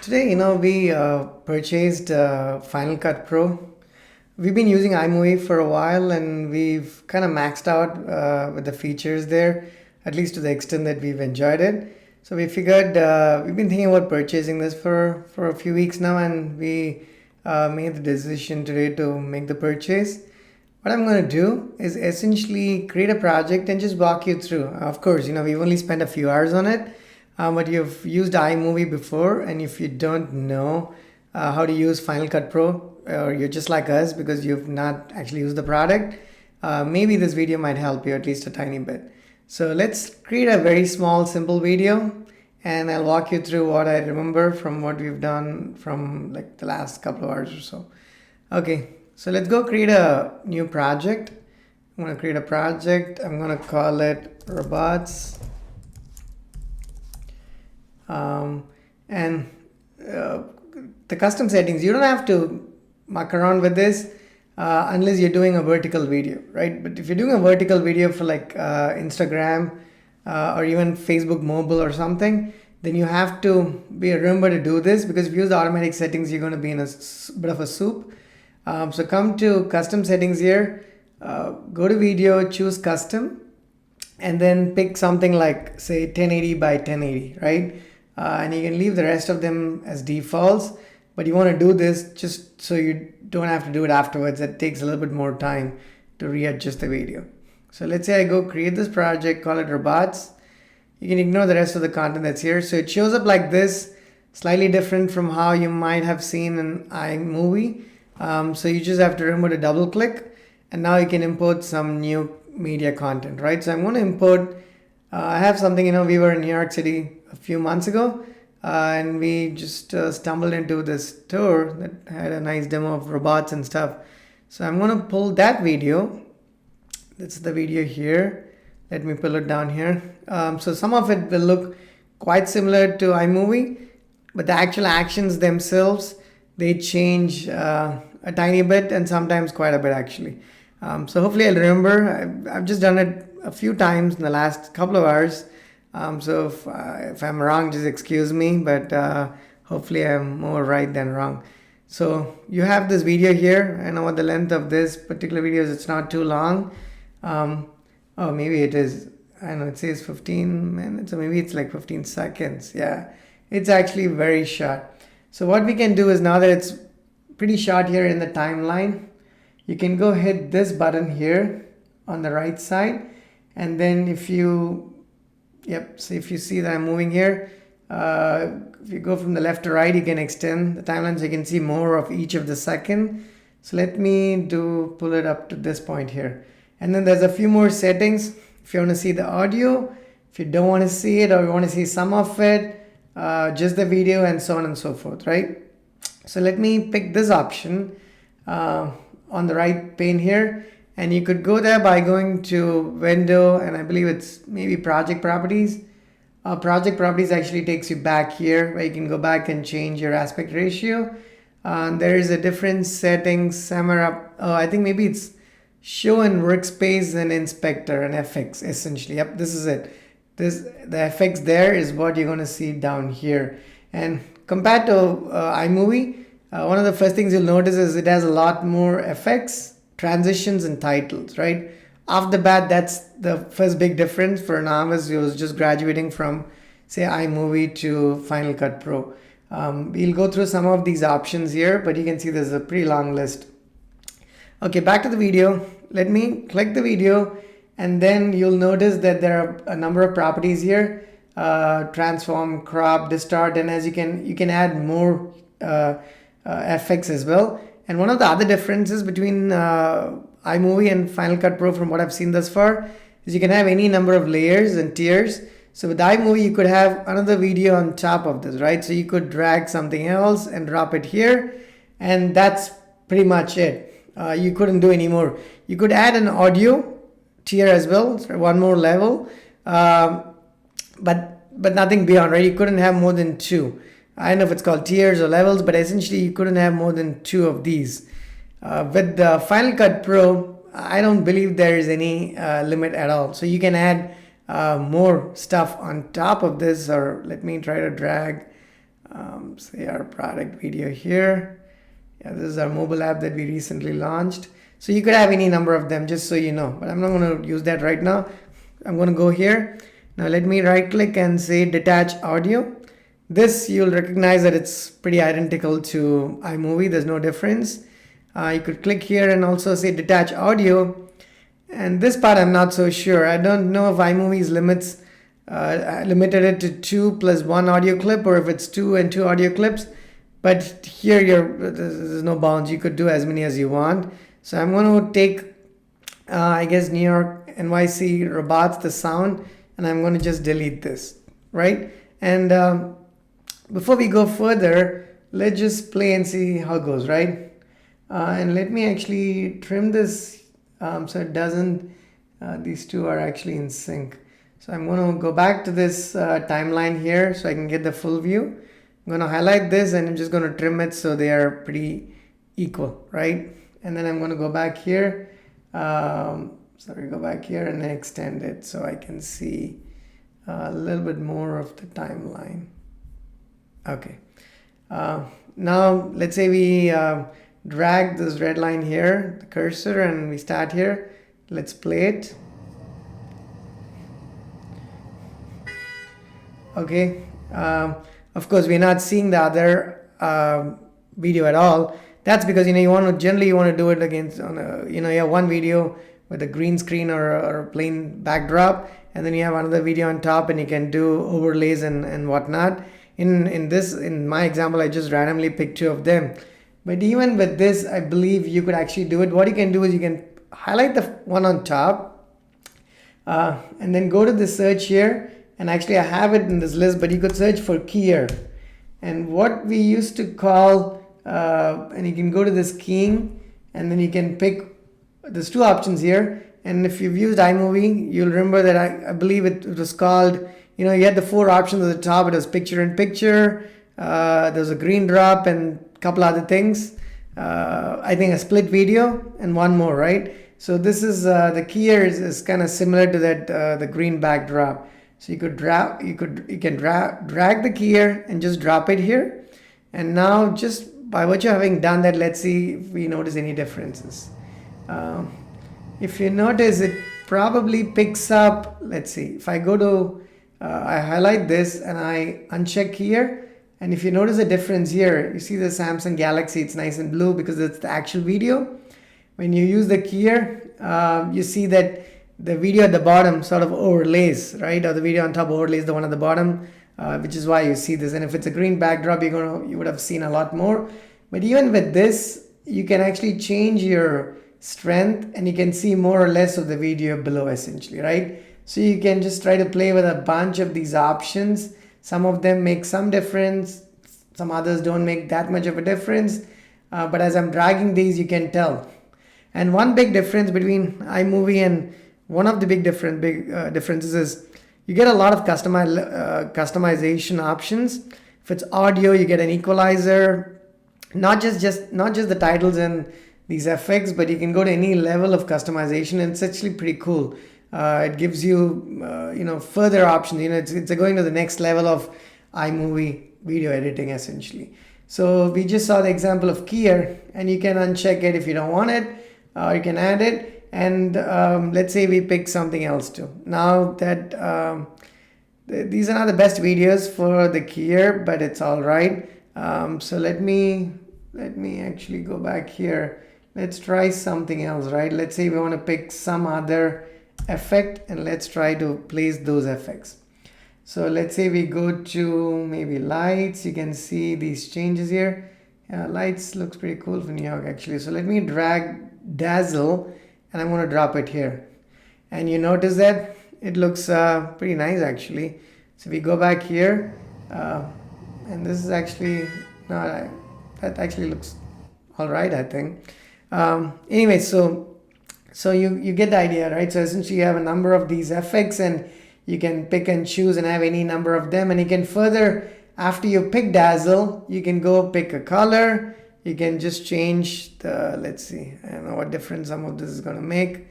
Today, we purchased Final Cut Pro. We've been using iMovie for a while and we've kind of maxed out with the features there, at least to the extent that we've enjoyed it. So we figured we've been thinking about purchasing this for a few weeks now, and we made the decision today to make the purchase. What I'm going to do is essentially create a project and just walk you through. Of course, we've only spent a few hours on it, but you've used iMovie before, and if you don't know how to use Final Cut Pro, or you're just like us because you've not actually used the product, maybe this video might help you at least a tiny bit. So let's create a very small, simple video, and I'll walk you through what I remember from what we've done from like the last couple of hours or so. Okay, so let's go create a new project. I'm going to create a project. I'm going to call it robots. The custom settings, you don't have to muck around with this unless you're doing a vertical video, right? But if you're doing a vertical video for like Instagram or even Facebook mobile or something, then you have to remember to do this, because if you use the automatic settings, you're going to be in a bit of a soup. So come to custom settings here, go to video, choose custom, and then pick something like say 1080 by 1080, right? And you can leave the rest of them as defaults, but you want to do this just so you don't have to do it afterwards. It takes a little bit more time to readjust the video. So let's say I go create this project, call it robots. You can ignore the rest of the content that's here. So it shows up like this, slightly different from how you might have seen in iMovie. So you just have to remember to double click, and now you can import some new media content, right? So I'm going to import, I have something, we were in New York City a few months ago, and we just stumbled into this store that had a nice demo of robots and stuff. So I'm going to pull that video. That's the video here. Let me pull it down here. So some of it will look quite similar to iMovie, but the actual actions themselves, they change a tiny bit, and sometimes quite a bit actually. So hopefully I'll remember. I've just done it a few times in the last couple of hours. So if I'm wrong, just excuse me, but hopefully I'm more right than wrong. So you have this video here. I know what the length of this particular video is. It's not too long. Oh, maybe it is. I know it says 15 minutes, so maybe it's like 15 seconds. Yeah, it's actually very short. So what we can do is, now that it's pretty short here in the timeline, you can go hit this button here on the right side, and then if you so if you see that I'm moving here, if you go from the left to right, you can extend the timeline so you can see more of each of the second. So let me pull it up to this point here. And then there's a few more settings. If you want to see the audio, if you don't want to see it, or you want to see some of it, just the video, and so on and so forth, right? So let me pick this option on the right pane here. And you could go there by going to window, and I believe it's maybe project properties. Project properties actually takes you back here, where you can go back and change your aspect ratio. There is a different settings somewhere up. I think maybe it's show in workspace and inspector and effects essentially. Yep, this is it. The effects there is what you're going to see down here. And compared to iMovie, one of the first things you'll notice is it has a lot more effects, transitions, and titles, right? Off the bat, that's the first big difference for an novice who's just graduating from, say, iMovie to Final Cut Pro. We'll go through some of these options here, but you can see there's a pretty long list. Okay, back to the video. Let me click the video, and then you'll notice that there are a number of properties here: transform, crop, distort, and as you can add more effects as well. And one of the other differences between iMovie and Final Cut Pro, from what I've seen thus far, is you can have any number of layers and tiers. So with iMovie, you could have another video on top of this, right? So you could drag something else and drop it here, and that's pretty much it. You couldn't do any more. You could add an audio tier as well, so one more level, but nothing beyond, right? You couldn't have more than two. I don't know if it's called tiers or levels, but essentially you couldn't have more than two of these. With the Final Cut Pro, I don't believe there is any limit at all. So you can add more stuff on top of this, or let me try to drag say our product video here. Yeah, this is our mobile app that we recently launched. So you could have any number of them, just so you know, but I'm not going to use that right now. I'm going to go here. Now let me right click and say detach audio. This you'll recognize that it's pretty identical to iMovie. There's no difference. You could click here and also say detach audio. And this part I'm not so sure. I don't know if iMovie's limited it to 2 plus 1 audio clip, or if it's 2 and 2 audio clips. But here there's no bounds. You could do as many as you want. So I'm going to take, I guess, New York, NYC, robots, the sound, and I'm going to just delete this, right? And before we go further, let's just play and see how it goes, right? And let me actually trim this so it doesn't, these two are actually in sync. So I'm going to go back to this timeline here so I can get the full view. I'm going to highlight this and I'm just going to trim it so they are pretty equal, right? And then I'm going to go back here. Go back here and extend it so I can see a little bit more of the timeline. Okay. Now let's say we drag this red line here, the cursor, and we start here. Let's play it. Okay. Of course, we're not seeing the other video at all. That's because you want to do it against on a, you have one video with a green screen or a plain backdrop, and then you have another video on top, and you can do overlays and whatnot. In my example, I just randomly picked 2 of them. But even with this, I believe you could actually do it. What you can do is you can highlight the one on top, and then go to the search here. And actually, I have it in this list, but you could search for keyer. And what we used to call, and you can go to this keying, and then you can pick, there's 2 options here. And if you've used iMovie, you'll remember that I believe it was called, you had the 4 options at the top. It was picture in picture, there was a green drop, and a couple other things. I think a split video and one more, right? So this is, the keyer is kind of similar to that, the green backdrop. So you can drag the keyer and just drop it here. And now, just by virtue of having done that, let's see if we notice any differences. If you notice, it probably picks up, let's see, if I go to, I highlight this and I uncheck here. And if you notice a difference here, you see the Samsung Galaxy, it's nice and blue because it's the actual video. When you use the keyer, you see that the video at the bottom sort of overlays, right? Or the video on top overlays the one at the bottom, which is why you see this. And if it's a green backdrop, you would have seen a lot more. But even with this, you can actually change your strength and you can see more or less of the video below, essentially, right? So you can just try to play with a bunch of these options. Some of them make some difference, some others don't make that much of a difference. But as I'm dragging these, you can tell. And one big difference between iMovie and one of the big differences is you get a lot of customization options. If it's audio, you get an equalizer, not just the titles and these effects, but you can go to any level of customization, and it's actually pretty cool. It gives you further options. It's going to the next level of iMovie video editing, essentially. So we just saw the example of keyer, and you can uncheck it if you don't want it, or you can add it. And let's say we pick something else too. Now that these are not the best videos for the keyer, but it's all right. So let me actually go back here. Let's try something else, right? Let's say we want to pick some other effect, and let's try to place those effects. So let's say we go to maybe lights. You can see these changes here. Lights looks pretty cool for New York, actually. So let me drag dazzle, and I'm going to drop it here. And you notice that it looks pretty nice, actually. So we go back here, and this is actually, that actually looks all right, I think. Anyway, so you get the idea, right? So essentially you have a number of these effects, and you can pick and choose and have any number of them. And you can further, after you pick dazzle, you can go pick a color. You can just change the, let's see, I don't know what difference some of this is going to make.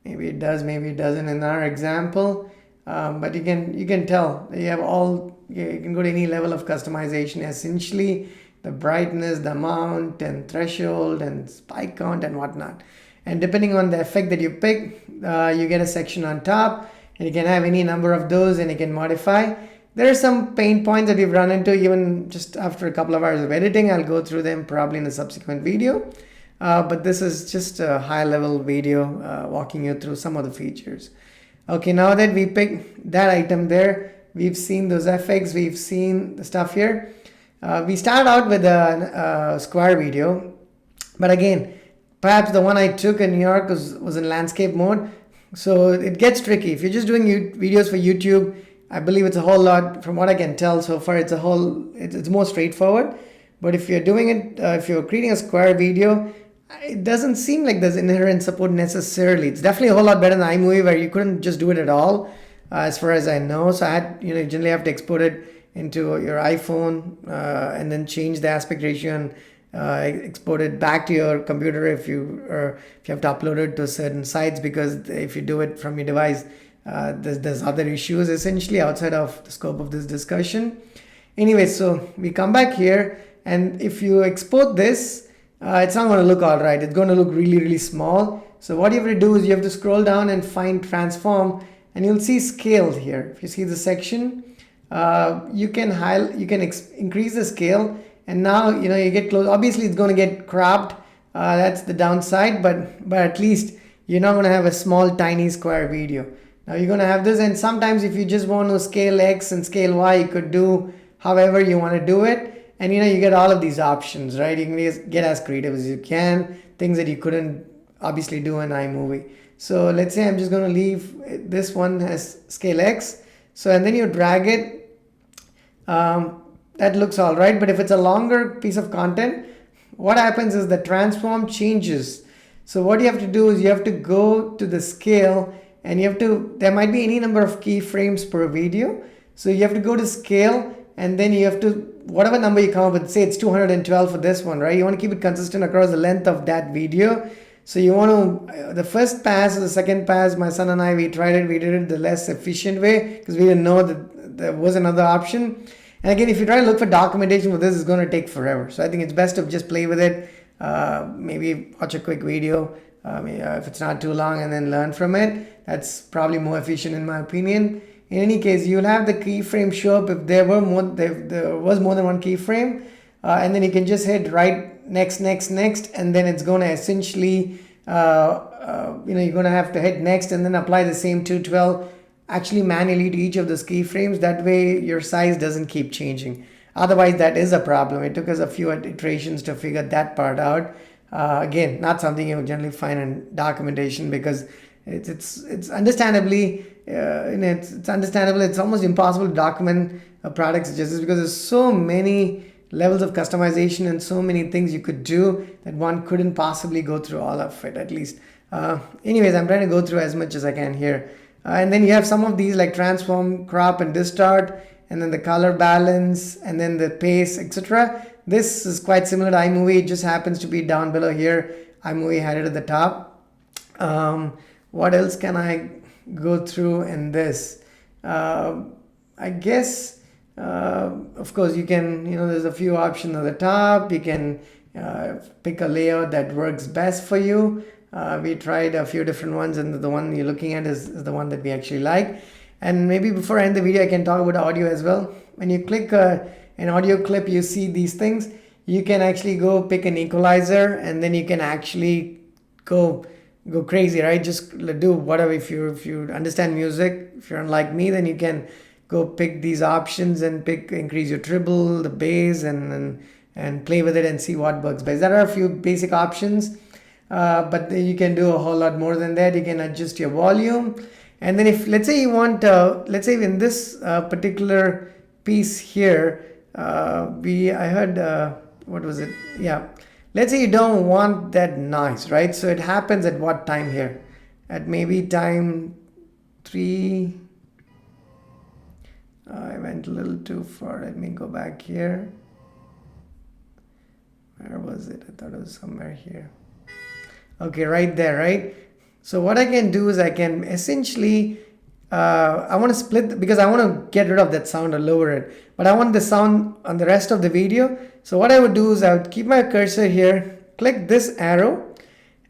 Maybe it does, maybe it doesn't in our example. But you can tell that you have all you can go to any level of customization. Essentially, the brightness, the amount, and threshold, and spike count, and whatnot. And depending on the effect that you pick, you get a section on top, and you can have any number of those, and you can modify. There are some pain points that we've run into even just after a couple of hours of editing. I'll go through them probably in a subsequent video. But this is just a high-level video walking you through some of the features. Okay, now that we picked that item there, we've seen those effects, we've seen the stuff here. We started out with a square video, but again, perhaps the one I took in New York was in landscape mode, so it gets tricky. If you're just doing videos for YouTube, I believe it's a whole lot, from what I can tell so far, it's more straightforward. But if you're doing it, if you're creating a square video, it doesn't seem like there's inherent support necessarily. It's definitely a whole lot better than iMovie, where you couldn't just do it at all, as far as I know. So I had, you generally have to export it into your iPhone and then change the aspect ratio and export it back to your computer if you have to upload it to certain sites, because if you do it from your device, there's other issues essentially outside of the scope of this discussion. Anyway, so we come back here, and if you export this, it's not going to look all right. It's going to look really, really small. So what you have to do is you have to scroll down and find transform, and you'll see scaled here. If you see the section, you can increase the scale, and now you get close. Obviously it's going to get cropped. That's the downside, but at least you're not going to have a small tiny square video. Now you're going to have this, and sometimes if you just want to scale X and scale Y, you could do however you want to do it, and you get all of these options, right? You can just get as creative as you can, things that you couldn't obviously do in iMovie. So let's say I'm just going to leave this one as scale X. So, and then you drag it. That looks all right. But if it's a longer piece of content, what happens is the transform changes. So what you have to do is you have to go to the scale, and there might be any number of keyframes per video. So you have to go to scale, and then you have to, whatever number you come up with, say it's 212 for this one, right? You want to keep it consistent across the length of that video. So you want to, the first pass or the second pass, my son and I, we tried it, we did it the less efficient way, because we didn't know that there was another option. And again, if you try to look for documentation for this, it's going to take forever. So I think it's best to just play with it, maybe watch a quick video, if it's not too long, and then learn from it. That's probably more efficient in my opinion. In any case, you'll have the keyframe show up if there was more than one keyframe, and then you can just hit right next, and then it's going to essentially, you're going to have to hit next and then apply the same 212 actually manually to each of those keyframes. That way your size doesn't keep changing. Otherwise, that is a problem. It took us a few iterations to figure that part out. Again, not something you would generally find in documentation, because it's understandably, it's understandable. It's almost impossible to document a product such as this, because there's so many levels of customization and so many things you could do that one couldn't possibly go through all of it, at least. Anyways, I'm trying to go through as much as I can here. And then you have some of these like transform, crop, and distort, and then the color balance, and then the pace, etc. This is quite similar to iMovie. It just happens to be down below here. iMovie had it at the top. What else can I go through in this? I guess, of course, you can, there's a few options at the top. You can pick a layout that works best for you. We tried a few different ones, and the one you're looking at is the one that we actually like. And maybe before I end the video, I can talk about audio as well. When you click an audio clip, you see these things. You can actually go pick an equalizer, and then you can actually go crazy, right? Just do whatever. If you understand music, if you're unlike me, then you can go pick these options and increase your treble, the bass, and play with it and see what works best. There are a few basic options, but you can do a whole lot more than that. You can adjust your volume, and then if let's say you want, let's say in this particular piece here, I heard what was it? Yeah. Let's say you don't want that noise, right? So it happens at what time here? At maybe time 3. I went a little too far. Let me go back here. Where was it? I thought it was somewhere here. Okay, right there, right? So what I can do is I can essentially I want to split because I want to get rid of that sound or lower it, but I want the sound on the rest of the video. So what I would do is I would keep my cursor here, click this arrow,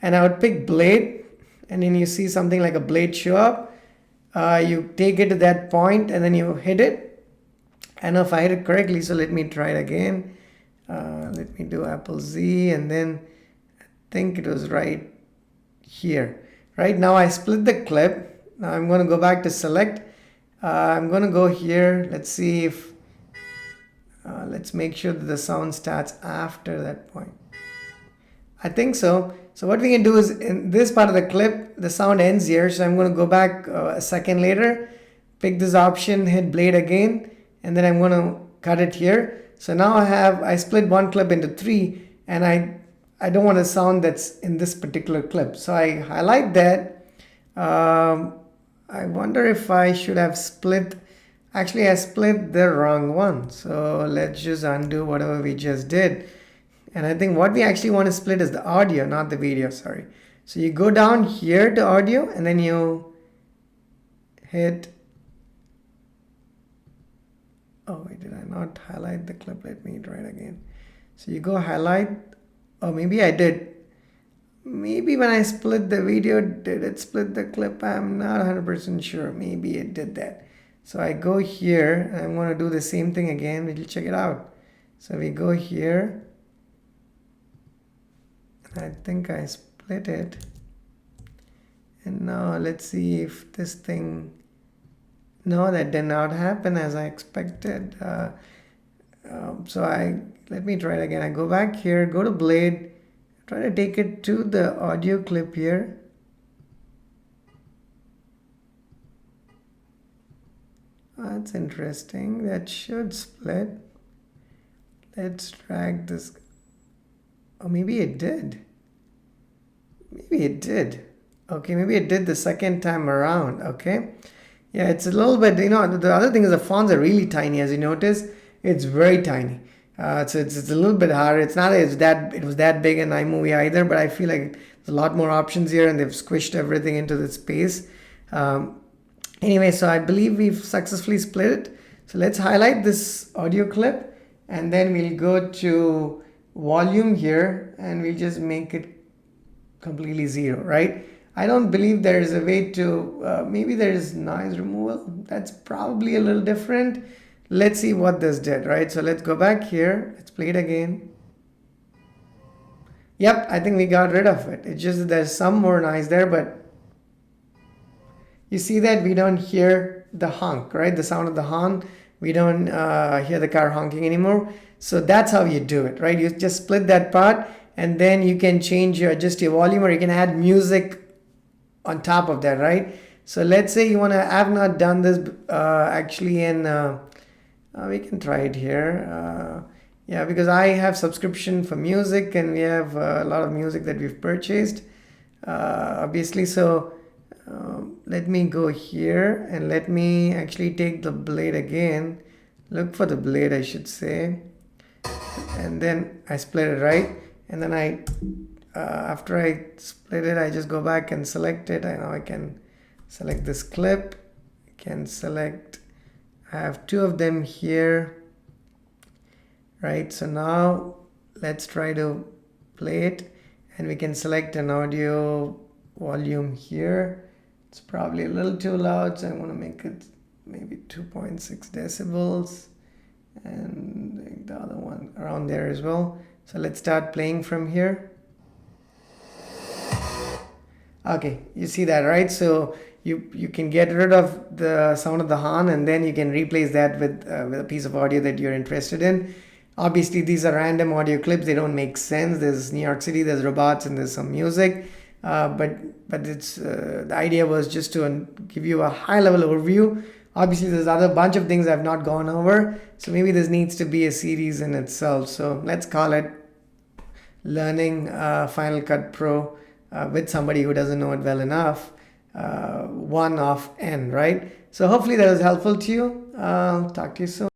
and I would pick blade, and then you see something like a blade show up. You take it to that point and then you hit it. I know if I hit it correctly, so let me try it again. Let me do Apple Z, and then I think it was right here. Right now I split the clip. Now I'm going to go back to select. I'm going to go here. Let's see if let's make sure that the sound starts after that point. I think so. So what we can do is in this part of the clip, the sound ends here. So I'm going to go back a second later, pick this option, hit blade again, and then I'm going to cut it here. So now I split one clip into 3, and I don't want a sound that's in this particular clip. So I highlight that. I wonder if I should have split. Actually, I split the wrong one. So let's just undo whatever we just did. And I think what we actually want to split is the audio, not the video, sorry. So you go down here to audio, and then you hit, oh wait, did I not highlight the clip? Let me try it again. So you go highlight, oh maybe I did. Maybe when I split the video, did it split the clip? I'm not 100% sure. Maybe it did that. So I go here, and I'm going to do the same thing again. We'll check it out. So we go here. I think I split it, and now let's see if this thing, no, that did not happen as I expected. Let me try it again. I go back here, go to blade, try to take it to the audio clip here. That's interesting. That should split. Let's drag this. Oh, maybe it did. Maybe it did. Okay, maybe it did the second time around. Okay. Yeah, it's a little bit, the other thing is the fonts are really tiny, as you notice. It's very tiny. So it's a little bit harder. It's not as it was that big in iMovie either, but I feel like there's a lot more options here, and they've squished everything into the space. Anyway, so I believe we've successfully split it. So let's highlight this audio clip, and then we'll go to volume here, and we'll just make it completely 0, right? I don't believe there is a way to, maybe there is noise removal. That's probably a little different. Let's see what this did, right? So let's go back here. Let's play it again. Yep, I think we got rid of it. It's just that there's some more noise there, but you see that we don't hear the honk, right? The sound of the horn. We don't hear the car honking anymore. So that's how you do it, right? You just split that part, and then you can adjust your volume, or you can add music on top of that, right? So let's say you want to, I have not done this actually in, we can try it here. Yeah, because I have subscription for music, and we have a lot of music that we've purchased, obviously. So let me go here, and let me actually take the blade again. Look for the blade, I should say. And then I split it, right? And then after I split it, I just go back and select it. I know I can select this clip. I can select, I have 2 of them here, right? So now let's try to play it, and we can select an audio volume here. It's probably a little too loud, so I want to make it maybe 2.6 decibels, and the other one around there as well. So let's start playing from here. Okay, you see that, right? So you can get rid of the sound of the horn, and then you can replace that with a piece of audio that you're interested in. Obviously, these are random audio clips. They don't make sense. There's New York City, there's robots, and there's some music. But it's the idea was just to give you a high-level overview. Obviously, there's other bunch of things I've not gone over. So maybe this needs to be a series in itself. So let's call it Learning Final Cut Pro with somebody who doesn't know it well enough. 1 of N, right? So hopefully that was helpful to you. Talk to you soon.